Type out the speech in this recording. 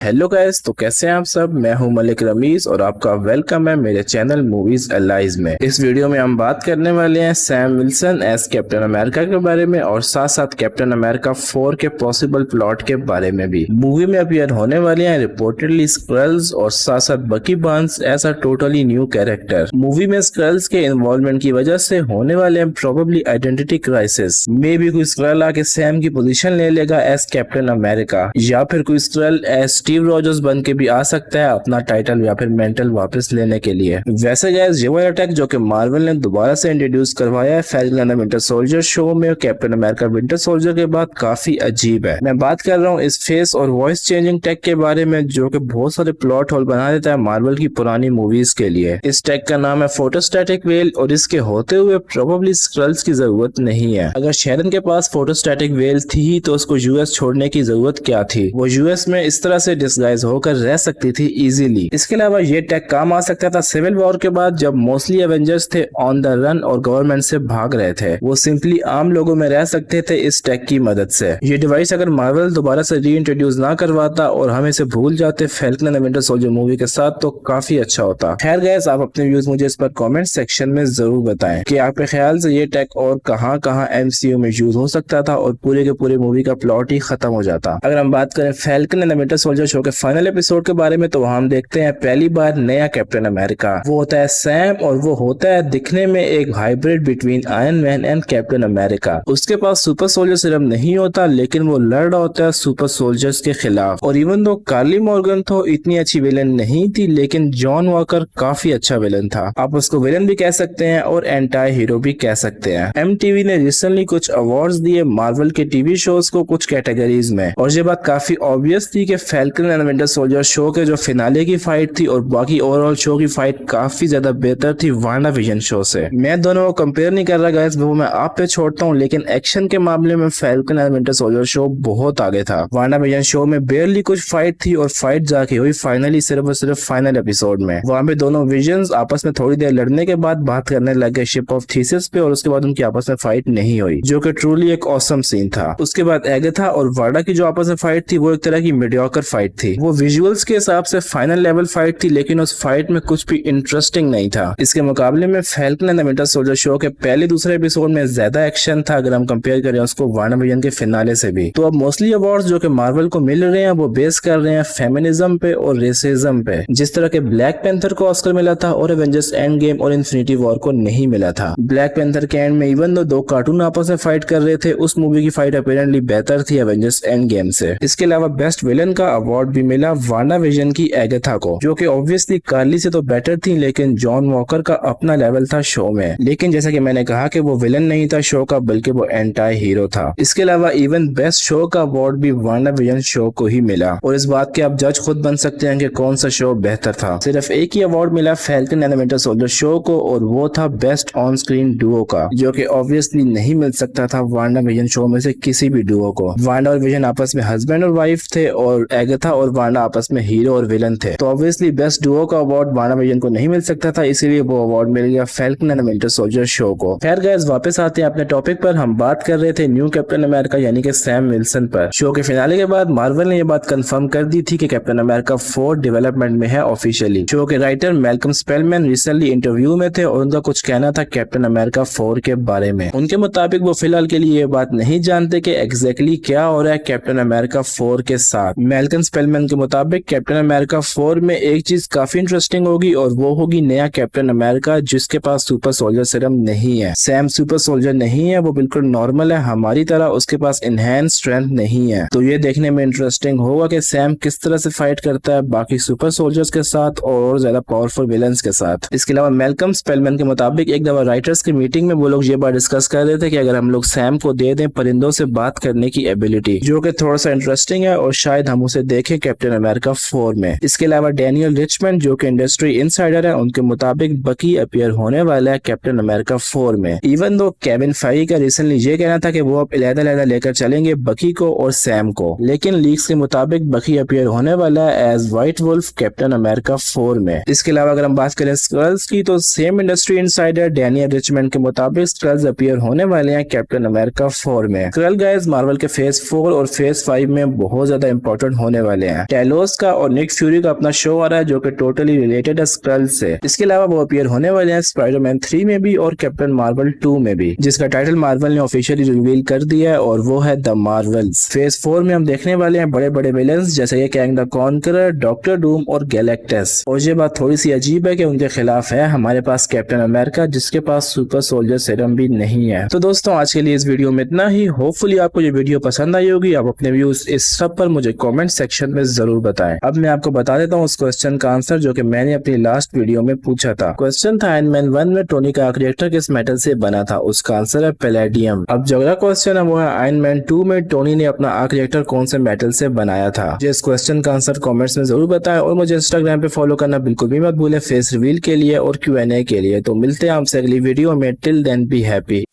Hello guys, तो कैसे हैं आप सब। मैं हूं मलिक रमीज और आपका वेलकम है मेरे चैनल मूवीज एलाइज में। इस वीडियो में हम बात करने वाले हैं Sam Wilson as Captain America के बारे में और साथ साथ कैप्टन अमेरिका 4 के पॉसिबल प्लॉट के बारे में भी। मूवी में अपीयर होने वाले हैं रिपोर्टेडली स्क्रल्स और साथ साथ Bucky Barnes as a totally new character. Movie में स्क्रल्स के इन्वॉल्वमेंट की वजह से होने वाले हैं प्रोबेबली आइडेंटिटी क्राइसिस। मे भी कोई स्क्रल आके सैम की पोजीशन ले लेगा एज कैप्टन अमेरिका, या फिर कोई स्क्रल एज स्टीव रॉजर्स बन के भी आ सकता है अपना टाइटल या फिर मेंटल वापस लेने के लिए। वैसे गाइस, ये वाला अटैक जो कि मार्वल ने दोबारा से इंट्रोड्यूस करवाया है falcon and the winter soldier show में कैप्टन अमेरिका विंटर सोल्जर के बाद, काफी अजीब है। मैं बात कर रहा हूँ इस फेस और वॉइस चेंजिंग टेक के बारे में जो कि बहुत सारे प्लॉट होल बना देता है मार्वल की पुरानी मूवीज के लिए। इस टेक का नाम है फोटोस्टैटिक वेल और इसके होते हुए प्रोबेबली स्क्रल्स की जरूरत नहीं है। अगर शेरन के पास फोटोस्टैटिक वेल थी तो उसको यूएस छोड़ने की जरूरत क्या थी। वो यूएस में इस तरह से डिस्गाइज होकर रह सकती थी इजीली। इसके अलावा ये टेक काम आ सकता था सिविल वॉर के बाद, जब मोस्टली एवेंजर्स थे ऑन द रन और गवर्नमेंट से भाग रहे थे। वो सिंपली आम लोगों में रह सकते थे इस टेक की मदद से। ये डिवाइस अगर मार्वल दोबारा से री इंट्रोड्यूस ना करवाता और हम इसे भूल जाते falcon and the winter soldier movie के साथ, तो काफी अच्छा होता। खैर गाइस, आप अपने व्यूज मुझे इस पर कमेंट सेक्शन में जरूर बताएं कि आपके ख्याल से ये टेक और कहां एमसीयू में यूज हो सकता था और पूरे के पूरे मूवी का प्लॉट ही खत्म हो जाता। अगर हम बात करें falcon and the winter soldier show के फाइनल एपिसोड के बारे में, तो हम देखते हैं पहली बार नया कैप्टन अमेरिका। वो होता है सैम और वो होता है दिखने में एक hybrid between iron man and captain America. उसके पास सुपर सोल्जर सिरम नहीं होता, लेकिन वो लड़ रहा होता है सुपर सोल्जर्स के खिलाफ। और इवन दो कार्ली मॉर्गन तो इतनी अच्छी विलन नहीं थी, लेकिन जॉन वॉकर काफी अच्छा विलन था। आप उसको विलन भी कह सकते हैं और एंटी हीरो भी कह सकते हैं। एमटीवी ने रिसेंटली कुछ अवार्ड्स दिए मार्वल के टीवी शोज को कुछ कैटेगरीज में, और ये बात काफी ऑब्वियस थी कि falcon and winter soldier show के जो फिनाले की फाइट थी और बाकी ओवरऑल शो की फाइट काफी ज्यादा बेहतर थी वांडा विजन शो से। मैं दोनों को कंपेयर नहीं कर रहा गाइस, वो मैं आप पे छोड़ता हूँ, लेकिन एक्शन के मामले में falcon and winter soldier show बहुत आगे था। वांडा विजन शो में बेयरली कुछ फाइट थी और फाइट जाके हुई फाइनली सिर्फ और सिर्फ फाइनल एपिसोड में। वहां पे दोनों विजन्स आपस में थोड़ी देर लड़ने के बाद बात करने लगे शिप ऑफ थीसिस पे, और उसके बाद उनकी आपस में फाइट नहीं हुई, जो कि ट्रूली एक ऑसम सीन था। उसके बाद एगथा और वाडा की जो आपस में फाइट थी वो एक तरह की मीडियोकर फाइट थी। वो विजुअल्स के हिसाब से फाइनल लेवल फाइट थी, लेकिन उस फाइट में कुछ भी इंटरेस्टिंग नहीं था। इसके मुकाबले में falcon and the winter soldier show के पहले दूसरे एपिसोड में ज्यादा एक्शन था, अगर हम कंपेयर करें उसको वांडा विजन के फिनाले से भी। तो अब मोस्टली अवार्ड्स जो कि मार्वल को मिल रहे हैं वो बेस कर रहे हैं फेमिनिज्म पे और रेसिज्म पे। जिस तरह के ब्लैक पैंथर को ऑस्कर मिला था और एवेंजर्स एंड गेम और इन्फिनिटी वॉर को नहीं मिला था। ब्लैक पैंथर के एंड में इवन दो कार्टून आपस में फाइट कर रहे थे, उस मूवी की फाइट अपेरेंटली बेहतर थी एवेंजर्स एंड गेम से। इसके अलावा बेस्ट विलन का अवार्ड भी मिला वांडा विजन की एगथा को, जो कि ऑब्वियसली कार्ली से तो बेटर थी, लेकिन जॉन वॉकर का अपना लेवल था शो में। लेकिन जैसा कि मैंने कहा कि वो विलन नहीं था शो का, बल्कि वो एंटी हीरो था। इसके अलावा इवन बेस्ट शो का अवार्ड भी वांडा विजन शो को ही मिला, और इस बात के आप जज खुद बन सकते हैं कि कौन सा शो बेहतर था। सिर्फ एक ही अवार्ड मिला falcon and the winter soldier show को, और वो था बेस्ट ऑन स्क्रीन डुओ का, जो कि ऑब्वियसली नहीं मिल सकता था वांडा विजन शो में से किसी भी डुओ को। वांडा और विजन आपस में हस्बैंड और वाइफ थे और एगथा और वांडा आपस में हीरो और विलन थे। तो ऑब्वियसली बेस्ट डुओ का अवार्ड वांडा विजन को नहीं मिल सकता था, इसीलिए वो अवार्ड मिल गया falcon and the winter soldier show को। खैर गाइस, वापस आते हैं अपने टॉपिक पर। हम बात कर रहे थे न्यू कैप्टन अमेरिका यानी कि सैम विल्सन पर। शो के फिनाले के बाद मार्वल ने यह बात कंफर्म कर दी थी कि कैप्टन अमेरिका 4 डेवलपमेंट में है ऑफिशियली। शो के राइटर मैल्कम स्पेलमैन रिसेंटली इंटरव्यू में थे और उनका कुछ कहना था कैप्टन अमेरिका 4 के बारे में। उनके मुताबिक वो फिलहाल के लिए ये बात नहीं जानते कि एग्जैक्टली क्या हो रहा है कैप्टन अमेरिका 4 के साथ। मैल्कम स्पेलमैन के मुताबिक कैप्टन अमेरिका 4 में एक चीज काफी इंटरेस्टिंग होगी, और वो होगी नया कैप्टन अमेरिका जिसके पास सुपर सोल्जर सिरम नहीं है। सैम सुपर सोल्जर नहीं है, वो बिल्कुल नॉर्मल है हमारी तरह, उसके पास इनहेंस स्ट्रेंथ नहीं है। तो ये देखने में इंटरेस्टिंग होगा कि सैम किस तरह से फाइट करता है बाकी सुपर सोल्जर्स के साथ और ज्यादा पावरफुल विलन्स के साथ। इसके अलावा मैल्कम स्पेलमैन के मुताबिक एक दफा राइटर्स की मीटिंग में वो लोग ये बात डिस्कस कर रहे थे कि अगर हम लोग सैम को दे दें परिंदों से बात करने की एबिलिटी, जो कि थोड़ा सा इंटरेस्टिंग है और शायद हम उसे देखें कैप्टन अमेरिका 4 में। इसके अलावा डैनियल रिचमंड जो कि इंडस्ट्री इनसाइडर है, उनके मुताबिक बकी अपीयर होने वाला है कैप्टन अमेरिका 4 में। इवन दो केविन फाइगी का रिसेंटली ये कहना था कि वो अब अलग-अलग लेकर चलेंगे बकी को और सैम को, लेकिन लीक्स के मुताबिक बकी अपीयर होने वाला है as White Wolf Captain America 4 में। इसके अलावा अगर हम बात करें स्क्रल्स की, तो same industry insider Daniel Richmond के मुताबिक स्क्रल्स अपीयर होने वाले हैं कैप्टन अमेरिका 4 में। स्क्रल गाइस मार्वल के फेज 4 और फेज 5 में बहुत ज्यादा इंपॉर्टेंट होने वाले हैं। टेलोस का और निक फ्यूरी का अपना शो आ रहा है जो कि टोटली रिलेटेड है स्क्रल्स से। इसके अलावा वो अपीयर होने वाले हैं स्पाइडरमैन 3 में भी और कैप्टन मार्वल 2 में भी, जिसका टाइटल मार्वल ने ऑफिशियली रिवील कर दिया है और वो है द मार्वल्स। फेज 4 में हम देखने वाले हैं बड़े बड़े विलन्स जैसे कि Kang the conqueror, doctor Doom और गैलेक्टस। और ये बात थोड़ी सी अजीब है कि उनके खिलाफ है हमारे पास कैप्टन अमेरिका जिसके पास सुपर सोल्जर सीरम भी नहीं है। तो दोस्तों आज के लिए इस वीडियो में इतना ही। होपफुली आपको ये वीडियो पसंद आई होगी। आप अपने व्यूज इस सब पर मुझे कमेंट सेक्शन में जरूर बताएं। अब मैं आपको बता देता हूँ उस क्वेश्चन का आंसर जो कि मैंने अपनी लास्ट वीडियो में पूछा था। क्वेश्चन था आयरन मैन 1 में टोनी का रिएक्टर किस मेटल से बना था। उसका आंसर है पैलेडियम। अब जो अगला क्वेश्चन है वो है आयरन मैन 2 में टोनी ने अपना आर्क रिएक्टर कौन से मेटल से बनाया था। इस क्वेश्चन का आंसर कमेंट्स में जरूर बताएं और मुझे इंस्टाग्राम पे फॉलो करना बिल्कुल भी मत भूलें फेस रिवील के लिए और Q&A के लिए। तो मिलते हैं आपसे अगली वीडियो में। Till then be happy.